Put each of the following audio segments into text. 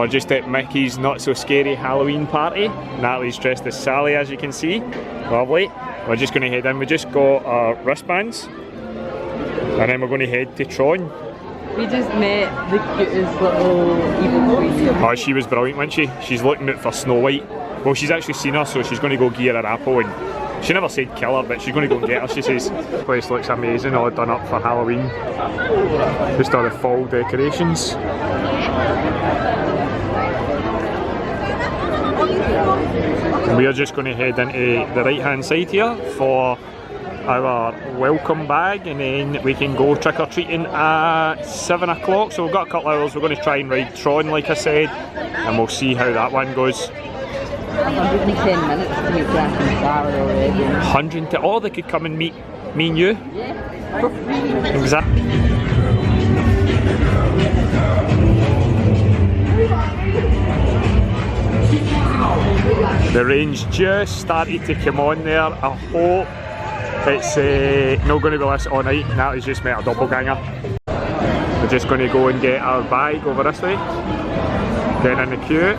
We're just at Mickey's Not So Scary Halloween party. Natalie's dressed as Sally, as you can see. Lovely. We're just going to head in. We just got our wristbands. And then we're going to head to Tron. We just met the cutest little evil queen. Oh, she was brilliant, wasn't she? She's looking out for Snow White. Well, she's actually seen her, so she's going to go gear her apple. And she never said kill her, but she's going to go and get her, she says. This place looks amazing, all done up for Halloween. Just all the fall decorations. We are just going to head into the right hand side here for our welcome bag, and then we can go trick-or-treating at 7 o'clock. So we've got a couple of hours. We're going to try and ride Tron, like I said, and we'll see how that one goes. 110 minutes to meet Jack and Sarah already. 110? Oh, they could come and meet me and you? Yeah, for free. Exactly. The rain's just started to come on there. I hope it's not going to be this all night. Natalie's just met a doppelganger. We're just going to go and get our bag over this way. Then in the queue.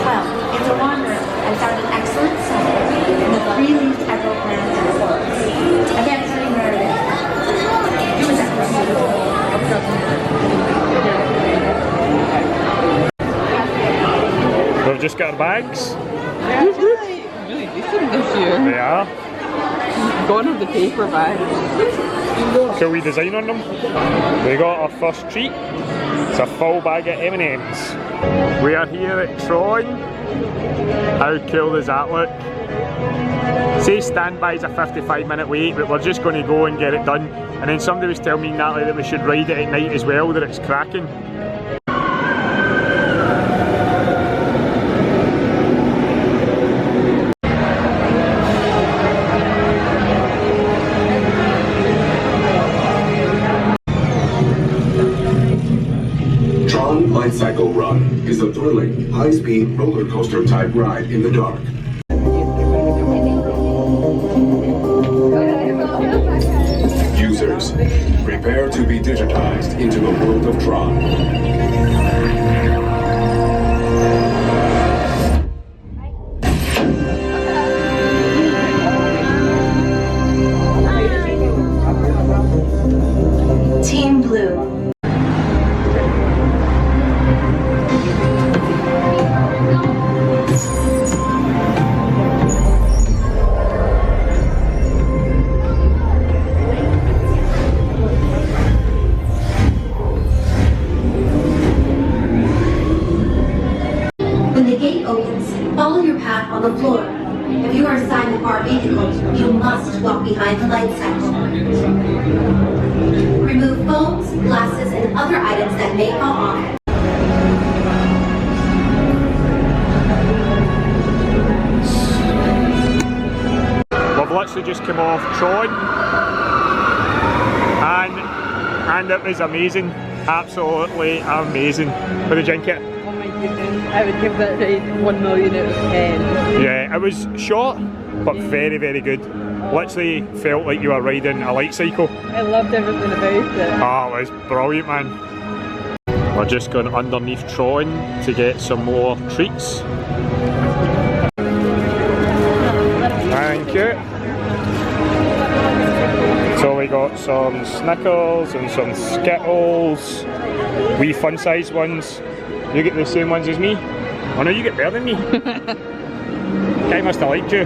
Well, it's a wonder. I found an excellent site in the three-leaf emerald plant. I can't tell you where it is. It was at We've just got our bags. They're actually really decent this year. They are. Gone with the paper bag. Cool wee design on them. We got our first treat. It's a full bag of M&Ms. We are here at Tron. How cool does that look? Say standby is a 55-minute wait, but we're just going to go and get it done. And then somebody was telling me, Natalie, that we should ride it at night as well, that it's cracking. Bicycle Run is a thrilling, high-speed roller coaster type ride in the dark. Users, prepare to be digitized into the world of Tron. Team Blue. Follow your path on the floor. If you are assigned a car vehicle, you must walk behind the light section. Remove phones, glasses, and other items that may fall off. We've literally just come off Tron, and it was amazing. Absolutely amazing. What did you think it? Oh my goodness, I would give that ride 1 million out of 10. Yeah, it was short, but very, very good. Literally felt like you were riding a light cycle. I loved everything about it. Oh, it was brilliant, man. We're just going underneath Tron to get some more treats. Thank you. So we got some Snickers and some Skittles, wee fun size ones. You get the same ones as me? Oh no, you get better than me. Guy must have liked you.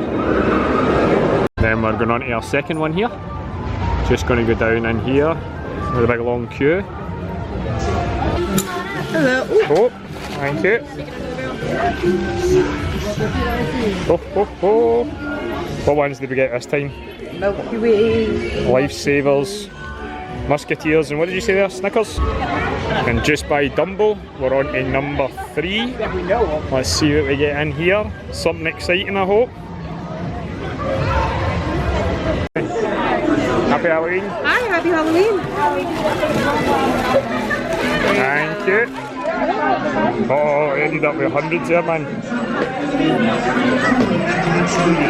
Then we're going on to our second one here. Just going to go down in here with a big long queue. Hello. Oh, thank you. Oh, oh, oh. What ones did we get this time? Milky Way. Lifesavers, Musketeers, and what did you say there? Snickers? And just by Dumbo, we're on to number 3. Let's see what we get in here. Something exciting, I hope. Happy Halloween. Hi, happy Halloween. Thank you. Oh, I ended up with hundreds there, man.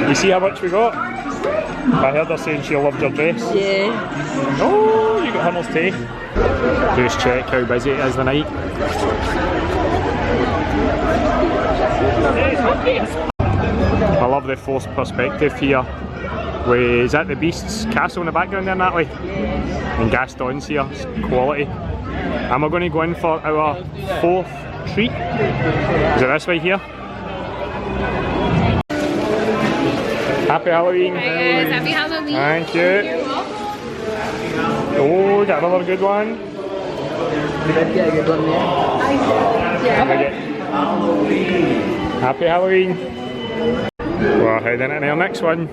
You see how much we got? I heard her saying she loved your dress. Yeah. Oh, you got Hunnell's tea. Just check how busy it is tonight. I love the forced perspective here. Is that the Beast's castle in the background there, Natalie? And Gaston's here, it's quality. And we're going to go in for our 4th treat. Is it this way here? Happy Halloween! Hi guys, happy Halloween! Thank you! You're welcome! Oh, we got another good one! Happy Halloween! We're heading into our next one.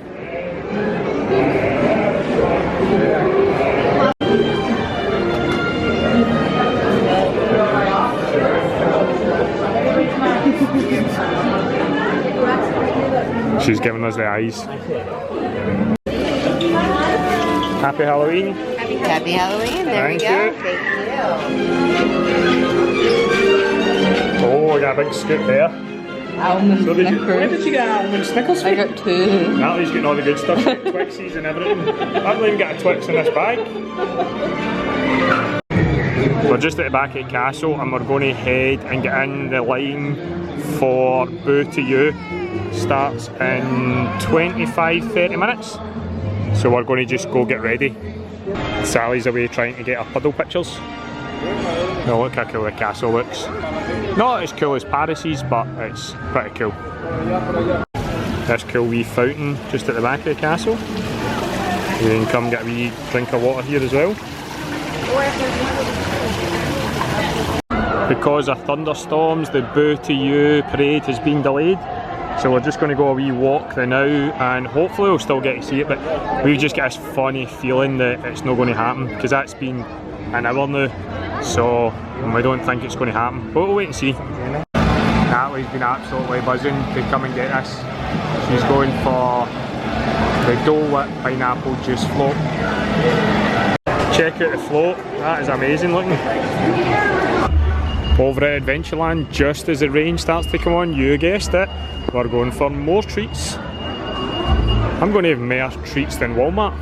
She's giving us the eyes. Happy Halloween. Happy Halloween, there Thank we go. you. Thank you. Oh, I got a big scoop there. Almond So Snickers. where did you get almond Snickers? I got 2. Natalie's getting all the good stuff, Twixies and everything. I've not even got a Twix in this bag. We're just at the back of the castle and we're going to head and get in the line for Boo to You. Starts in 25-30 minutes. So we're going to just go get ready. Sally's away trying to get her puddle pictures. Oh, look how cool the castle looks. Not as cool as Paris's, but it's pretty cool. This cool wee fountain just at the back of the castle. You can come get a wee drink of water here as well. Because of thunderstorms, the Boo to You parade has been delayed. So we're just going to go a wee walk there now and hopefully we'll still get to see it, but we just get this funny feeling that it's not going to happen because that's been an hour now, so we don't think it's going to happen, but we'll wait and see. Natalie's been absolutely buzzing to come and get this. She's going for the DoleWhip pineapple juice float. Check out the float, that is amazing looking. Over at Adventureland, just as the rain starts to come on, you guessed it, we're going for more treats. I'm going to have more treats than Walmart.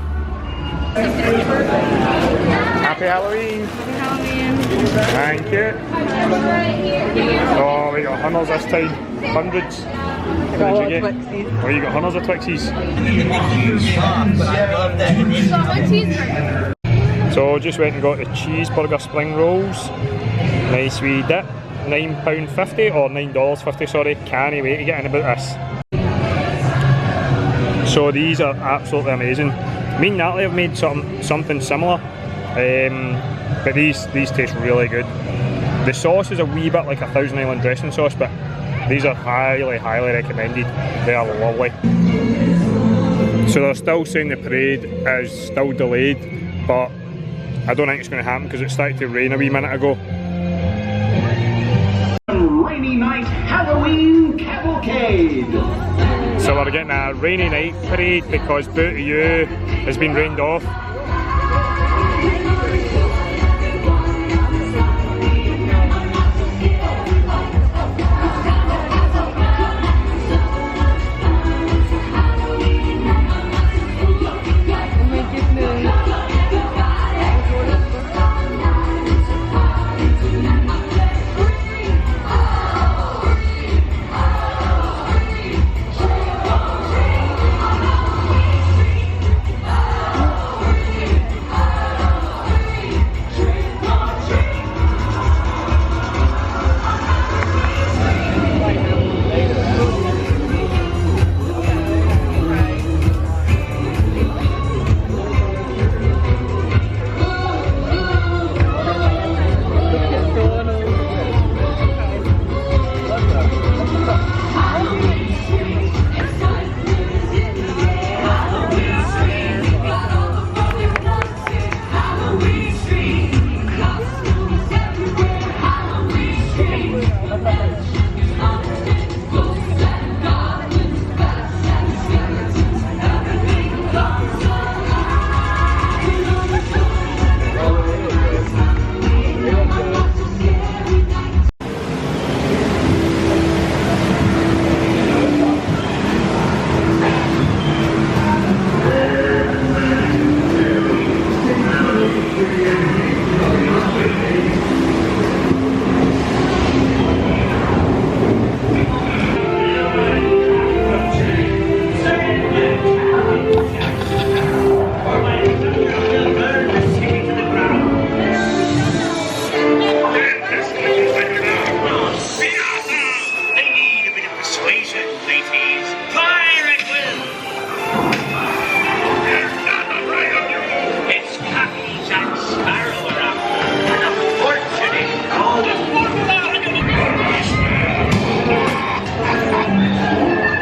Happy Halloween! Happy Halloween! Thank you! Oh, we got hunters this time. Hundreds. What did you get? Oh, you got hunters of Twixies. So just went and got the cheeseburger spring rolls. Nice wee dip. £9.50 or $9.50, sorry. Can't wait to get in about this. So these are absolutely amazing. Me and Natalie have made something similar, but these taste really good. The sauce is a wee bit like a Thousand Island dressing sauce, but these are highly recommended. They are lovely. So they're still saying the parade is still delayed, but I don't think it's going to happen because it started to rain a wee minute ago. Rainy night Halloween Cavalcade. So we're getting a rainy night parade because Boo to You has been rained off. mateys. Fire at will! There's nothing right on you! It's Captain Jack Sparrow around. An unfortunate cold.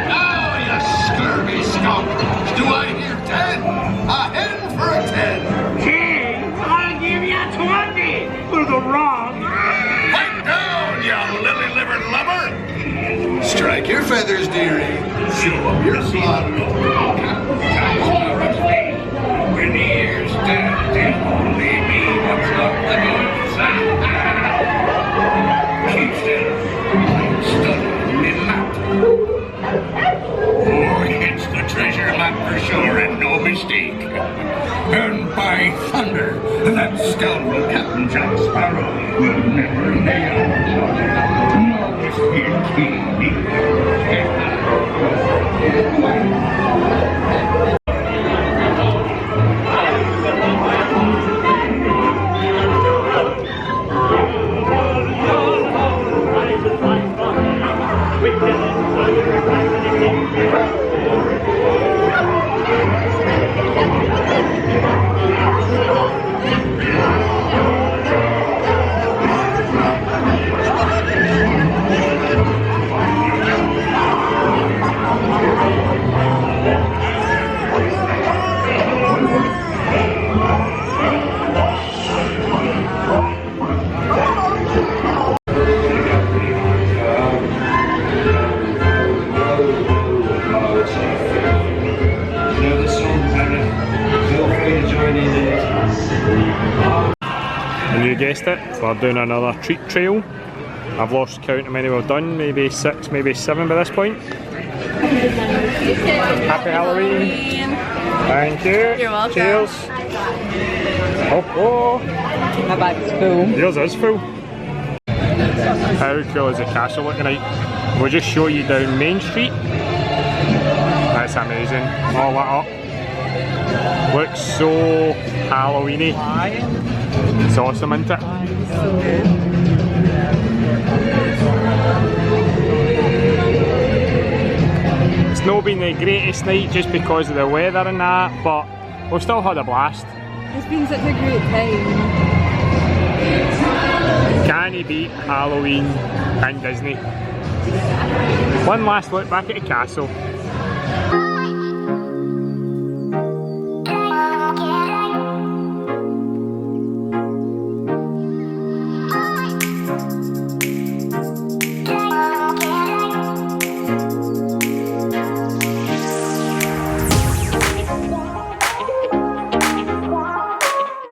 Now, you scurvy scoundrels, do I hear 10? A hen for a 10! I'll give you 20 for the wrong. Pipe down, you lily-livered lubber! Strike your feathers, dearie. Show up your slaughter. When the ears stand still, only me what's up the goods. Keep still. Study me map. Oh, it's the treasure map for sure and no mistake. And by thunder, that scoundrel Captain Jack Sparrow will never lay out. Nor is he king. And you guessed it, we're doing another treat trail. I've lost count how many we've done, maybe 6, maybe 7 by this point. Happy Halloween! Thank you! You're welcome. Cheers! Oh, oh! My bag's full. Yours is full. How cool is the castle looking like? We'll just show you down Main Street. That's amazing. All lit up. Looks so Halloweeny. It's awesome, isn't it? It's not been the greatest night just because of the weather and that, but we've still had a blast. It's been such a great time. Can you beat Halloween in Disney? One last look back at the castle.